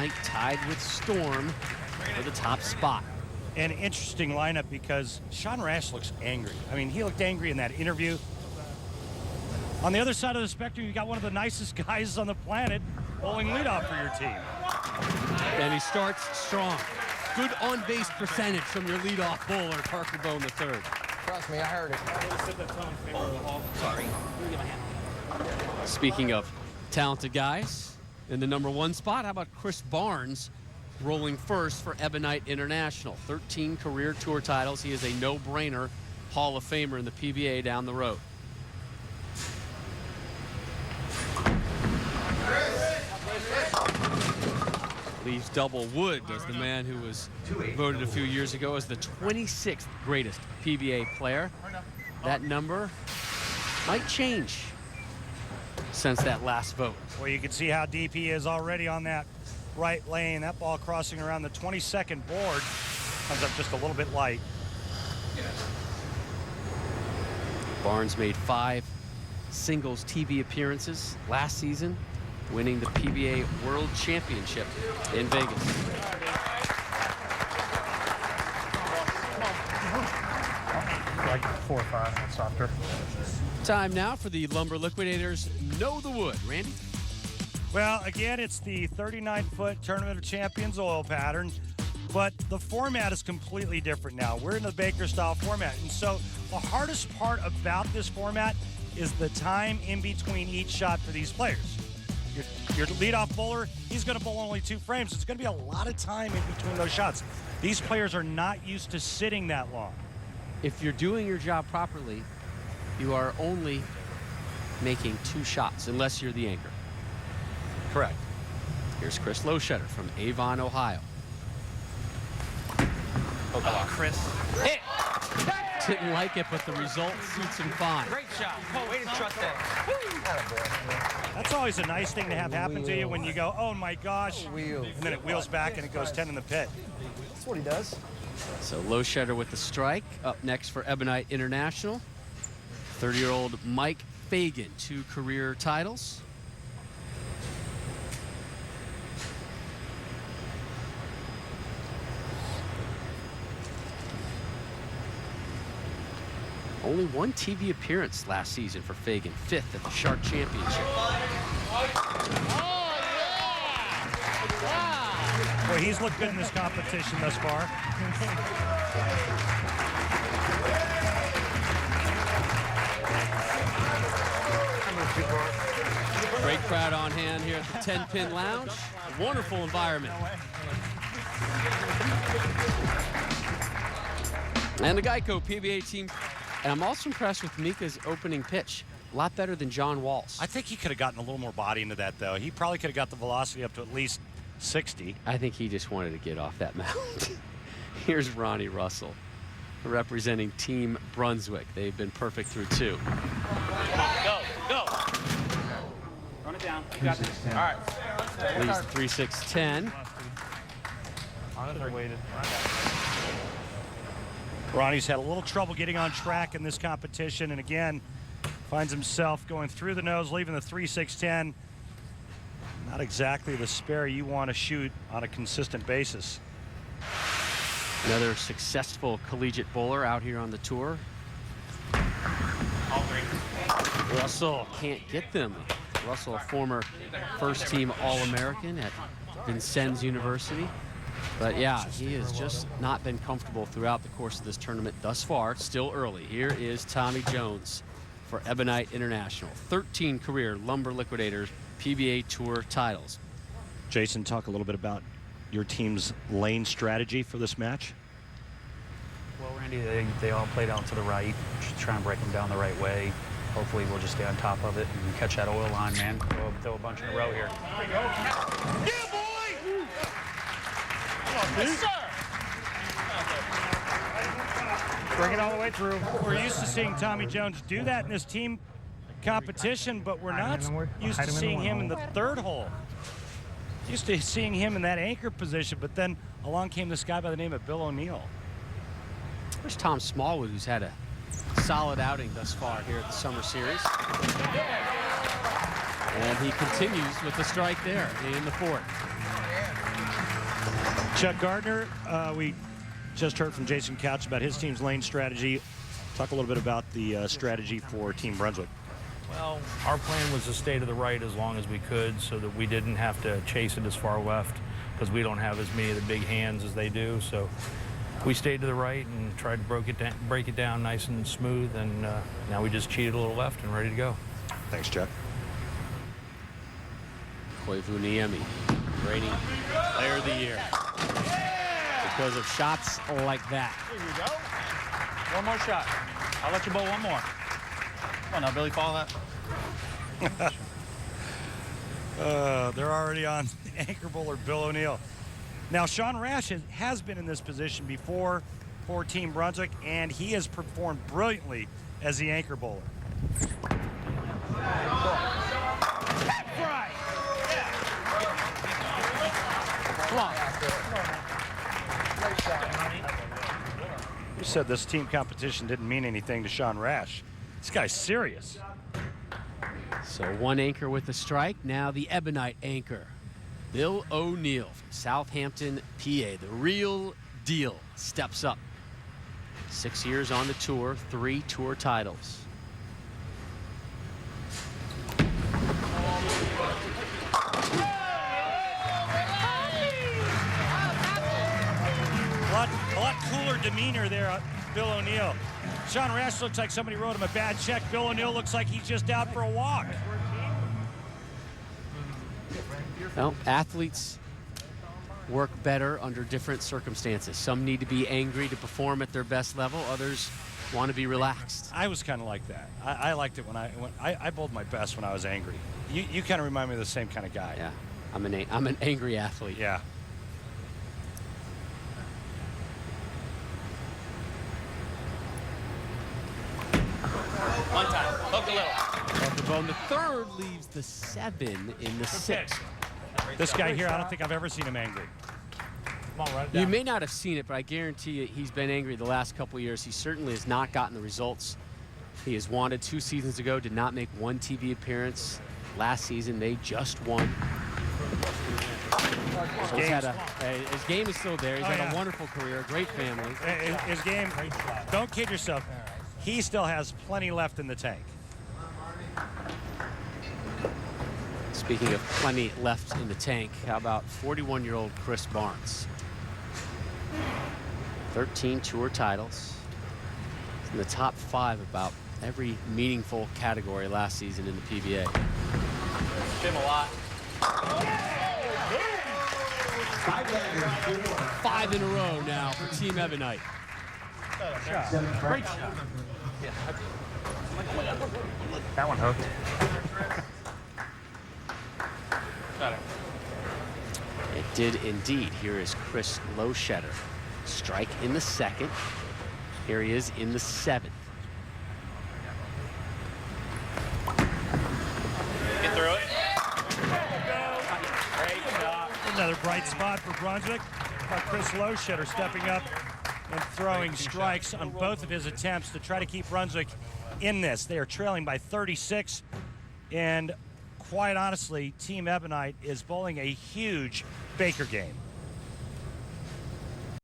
Ebonite tied with Storm for the top spot. An interesting lineup because Sean Rash looks angry. I mean, he looked angry in that interview. On the other side of the spectrum, you got one of the nicest guys on the planet bowling leadoff for your team. And he starts strong. Good on-base percentage from your leadoff bowler, Parker Bohn III. Trust me, I heard it. Sorry. Speaking of talented guys, in the #1 spot, how about Chris Barnes rolling first for Ebonite International? 13 career tour titles. He is a no-brainer Hall of Famer in the PBA down the road. Leaves double wood as the man who was voted a few years ago as the 26th greatest PBA player. That number might change since that last vote. Well, you can see how deep he is already on that right lane. That ball crossing around the 22nd board comes up just a little bit light. Barnes made 5 singles TV appearances last season, winning the PBA World Championship in Vegas. Like 4 or 5, that's softer. Time now for the Lumber Liquidators Know the Wood. Randy? Well, again, it's the 39-foot Tournament of Champions oil pattern, but the format is completely different now. We're in the Baker-style format, and so the hardest part about this format is the time in between each shot for these players. Your leadoff bowler, he's going to bowl only 2 frames. It's going to be a lot of time in between those shots. These players are not used to sitting that long. If you're doing your job properly, you are only making 2 shots, unless you're the anchor. Correct. Here's Chris Loschetter from Avon, Ohio. Oh, Chris. Hit! Didn't like it, but the result suits him fine. Great shot. Way to trust that. That's always a nice thing to have happen to you when you go, oh my gosh, and then it wheels back and it goes 10 in the pit. That's what he does. So Loschetter with the strike. Up next for Ebonite International, 30-year-old Mike Fagan, 2 career titles. Only 1 TV appearance last season for Fagan, 5th at the Shark Championship. Boy, he's looked good in this competition thus far. Great crowd on hand here at the 10-pin lounge. A wonderful environment. And the Geico PBA team. And I'm also impressed with Mika's opening pitch. A lot better than John Wall's. I think he could have gotten a little more body into that, though. He probably could have got the velocity up to at least 60. I think he just wanted to get off that mound. Here's Ronnie Russell, representing Team Brunswick. They've been perfect through 2. Go. Run it down. You got this. All right. Leads 3-6-10. Underweighted. Ronnie's had a little trouble getting on track in this competition, and again, finds himself going through the nose, leaving the 3-6-10. Not exactly the spare you want to shoot on a consistent basis. Another successful collegiate bowler out here on the tour. Russell can't get them. Russell, a former first-team All-American at Vincennes University. But yeah, he has just not been comfortable throughout the course of this tournament thus far. Still early. Here is Tommy Jones for Ebonite International. 13 career Lumber Liquidators PBA Tour titles. Jason, talk a little bit about your team's lane strategy for this match. Well, Randy, they all play down to the right. Just try and break them down the right way. Hopefully, we'll just stay on top of it and catch that oil line, man. Throw a bunch in a row here. Yeah, boy! Yes, sir. Bring it all the way through. We're used to seeing Tommy Jones do that in this team competition, but we're not used to seeing him in the 3rd hole. Used to seeing him in that anchor position, but then along came this guy by the name of Bill O'Neill. There's Tom Smallwood, who's had a solid outing thus far here at the Summer Series. And he continues with the strike there in the 4th. Chuck Gardner, we just heard from Jason Couch about his team's lane strategy. Talk a little bit about the strategy for Team Brunswick. Well, our plan was to stay to the right as long as we could so that we didn't have to chase it as far left because we don't have as many of the big hands as they do. So we stayed to the right and tried to break it down nice and smooth, and now we just cheated a little left and ready to go. Thanks, Chuck. Koivuniemi, reigning player of the year. Because of shots like that. Here you go. One more shot. I'll let you bowl one more. Come on now, Billy, follow that. They're already on anchor bowler Bill O'Neill. Now, Sean Rash has been in this position before for Team Brunswick, and he has performed brilliantly as the anchor bowler. Come on. You said this team competition didn't mean anything to Sean Rash. This guy's serious. So one anchor with a strike. Now the Ebonite anchor, Bill O'Neill from Southampton, PA. The real deal steps up. 6 years on the tour, 3 tour titles. A lot cooler demeanor there, Bill O'Neill. Sean Rash looks like somebody wrote him a bad check. Bill O'Neill looks like he's just out for a walk. Well, athletes work better under different circumstances. Some need to be angry to perform at their best level. Others want to be relaxed. I was kind of like that. I liked it when I bowled my best when I was angry. You kind of remind me of the same kind of guy. Yeah, I'm an angry athlete. Yeah. One time. Hook a little. The Bohn, the third leaves the 7 in the 6th. This guy here, I don't think I've ever seen him angry. Come on, right You may not have seen it, but I guarantee you he's been angry the last couple of years. He certainly has not gotten the results he has wanted. 2 seasons ago, did not make 1 TV appearance. Last season, they just won. So his game is still there. He's had a wonderful career, a great family. His game, don't kid yourself, he still has plenty left in the tank. Speaking of plenty left in the tank, how about 41-year-old Chris Barnes? 13 tour titles. He's in the top 5 about every meaningful category last season in the PBA. Him a lot. 5 in a row now for Team Ebonite. Great shot. That one hooked. Got it. It did indeed. Here is Chris Loschetter. Strike in the 2nd. Here he is in the 7th. Get through it. Great shot. Another bright spot for Brunswick. Chris Loschetter stepping up and throwing strikes on both of his attempts to try to keep Brunswick in this. They are trailing by 36, and quite honestly, Team Ebonite is bowling a huge Baker game.